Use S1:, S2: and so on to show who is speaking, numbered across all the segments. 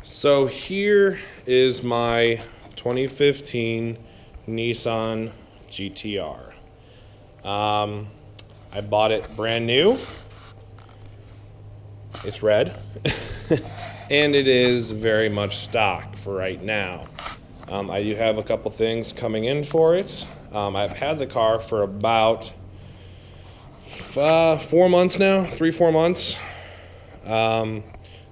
S1: So here is my 2015 Nissan GTR. I bought it brand new. It's red. And it is very much stock for right now. I do have a couple things coming in for it. I've had the car for about 4 months now, 3-4 months.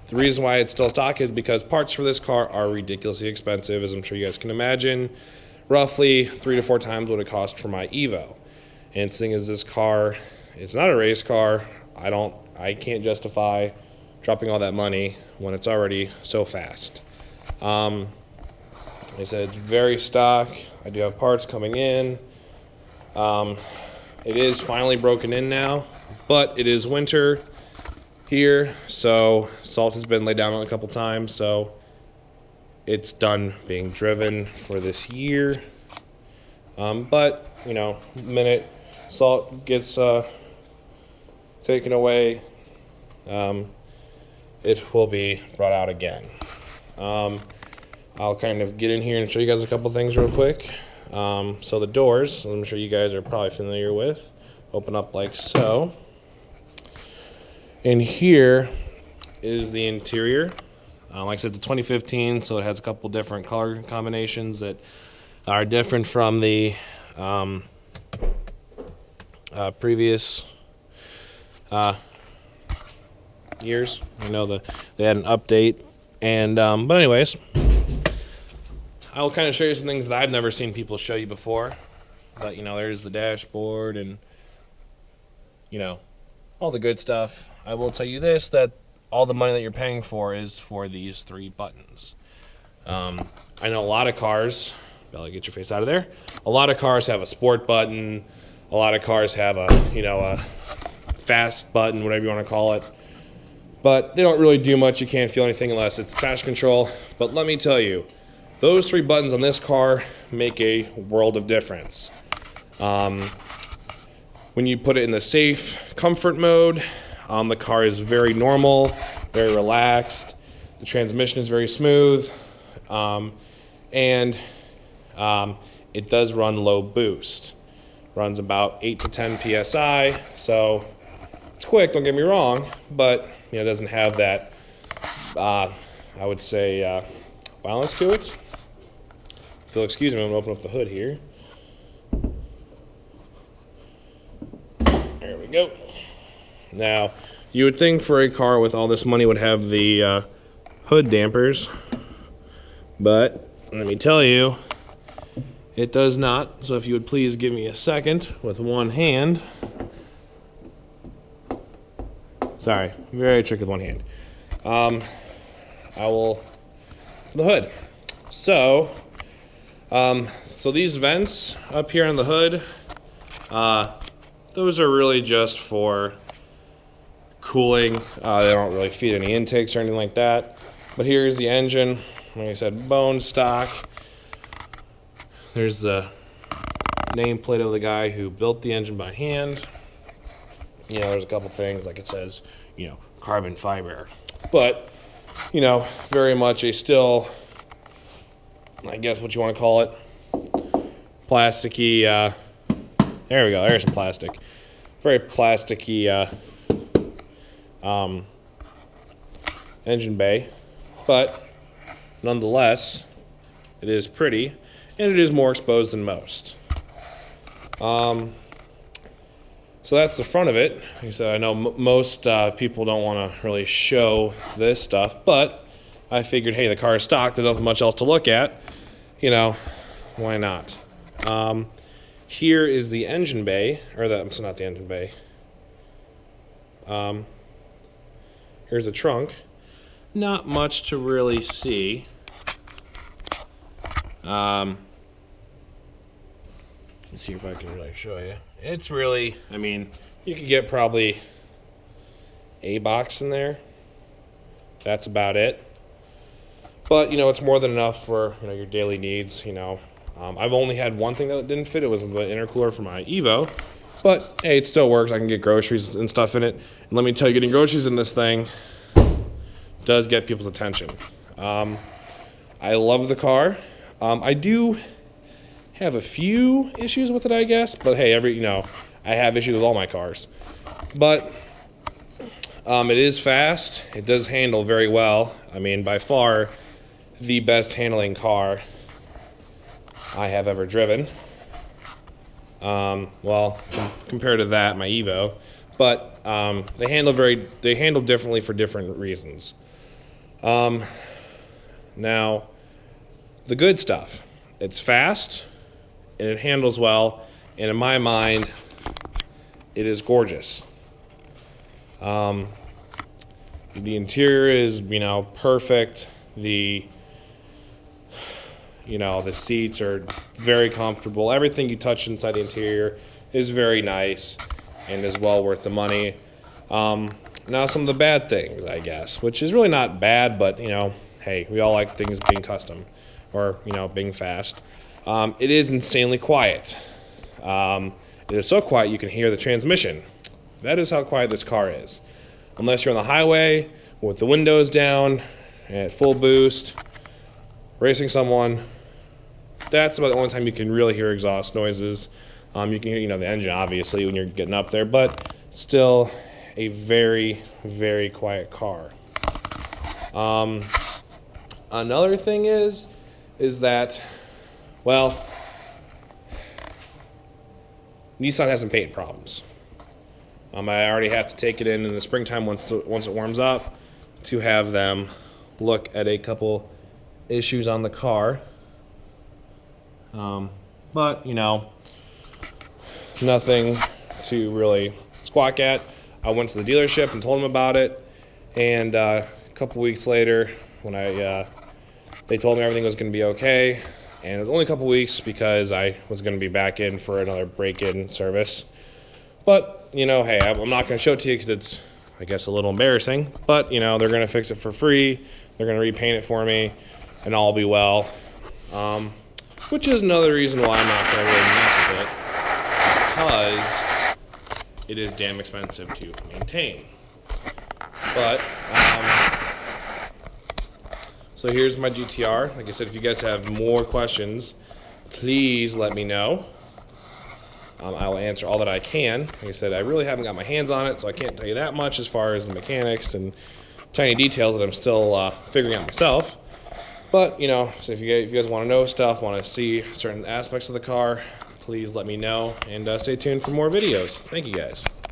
S1: The reason why it's still stock is because parts for this car are ridiculously expensive, as I'm sure you guys can imagine. Roughly 3 to 4 times what it cost for my Evo. And the thing is, this car is not a race car. I can't justify dropping all that money when it's already so fast. Like I said, it's very stock. I do have parts coming in. It is finally broken in now, but it is winter here, so salt has been laid down on a couple times, so it's done being driven for this year. But you know, the minute salt gets taken away, it will be brought out again. I'll kind of get in here and show you guys a couple things real quick. So the doors, I'm sure you guys are probably familiar with, open up like so. And here is the interior. Like I said, it's a 2015, so it has a couple different color combinations that are different from the previous years. I know they had an update, and but anyways, I will kind of show you some things that I've never seen people show you before. But you know, there's the dashboard and you know, all the good stuff. I will tell you this, that all the money that you're paying for is for these 3 buttons. I know a lot of cars, Bella, get your face out of there. A lot of cars have a sport button. A lot of cars have a fast button, whatever you want to call it. But they don't really do much. You can't feel anything unless it's traction control. But let me tell you, those 3 buttons on this car make a world of difference. When you put it in the safe comfort mode, the car is very normal, very relaxed. The transmission is very smooth, and it does run low boost. Runs about 8 to 10 psi, so it's quick. Don't get me wrong, but you know, it doesn't have that, I would say, violence to it. If you'll excuse me, I'm gonna open up the hood here. There we go. Now, you would think for a car with all this money would have the hood dampers, but let me tell you, it does not. So if you would please give me a second with one hand. Sorry, very tricky with one hand. I will, the hood. So these vents up here on the hood, those are really just for cooling. They don't really feed any intakes or anything like that. But here's the engine. Like I said, bone stock. There's the nameplate of the guy who built the engine by hand. You know, there's a couple things, like it says, you know, carbon fiber. But, you know, very much a still, I guess what you want to call it, plasticky, there we go, there's some plastic. Very plasticky engine bay, but nonetheless, it is pretty, and it is more exposed than most. So that's the front of it. Like I said, I know most people don't want to really show this stuff, but I figured, hey, the car is stock, there's nothing much else to look at. You know, why not? Here is the engine bay, or it's not the engine bay. Here's the trunk. Not much to really see. Let's see if I can really show you. It's really, I mean, you could get probably a box in there. That's about it. But, you know, it's more than enough for, you know, your daily needs, you know. I've only had one thing that didn't fit. It was the intercooler for my Evo. But, hey, it still works. I can get groceries and stuff in it. And let me tell you, getting groceries in this thing does get people's attention. I love the car. I do have a few issues with it, I guess, but hey, I have issues with all my cars. But it is fast. It does handle very well. I mean, by far the best handling car I have ever driven. Well, compared to that, my Evo, but they handle differently for different reasons. Now, the good stuff. It's fast, and it handles well, and in my mind, it is gorgeous. The interior is, perfect. The seats are very comfortable. Everything you touch inside the interior is very nice and is well worth the money. Now some of the bad things, I guess, which is really not bad, but, hey, we all like things being custom or, being fast. It is insanely quiet. It is so quiet you can hear the transmission. That is how quiet this car is. Unless you're on the highway with the windows down at full boost, racing someone, that's about the only time you can really hear exhaust noises. You can hear, the engine, obviously, when you're getting up there, but still a very, very quiet car. Another thing is that, well, Nissan has some paint problems. I already have to take it in the springtime once it warms up to have them look at a couple issues on the car. But, nothing to really squawk at. I went to the dealership and told them about it, and a couple weeks later, when they told me everything was going to be okay, and it was only a couple weeks because I was going to be back in for another break-in service. But, hey, I'm not going to show it to you because it's, I guess, a little embarrassing. But, they're going to fix it for free. They're going to repaint it for me, and all will be well. Which is another reason why I'm not going to really mess with it, because it is damn expensive to maintain. But, so here's my GTR. Like I said, if you guys have more questions, please let me know. I will answer all that I can. Like I said, I really haven't got my hands on it, so I can't tell you that much as far as the mechanics and tiny details that I'm still figuring out myself. But, so if you guys want to know stuff, want to see certain aspects of the car, please let me know, and stay tuned for more videos. Thank you, guys.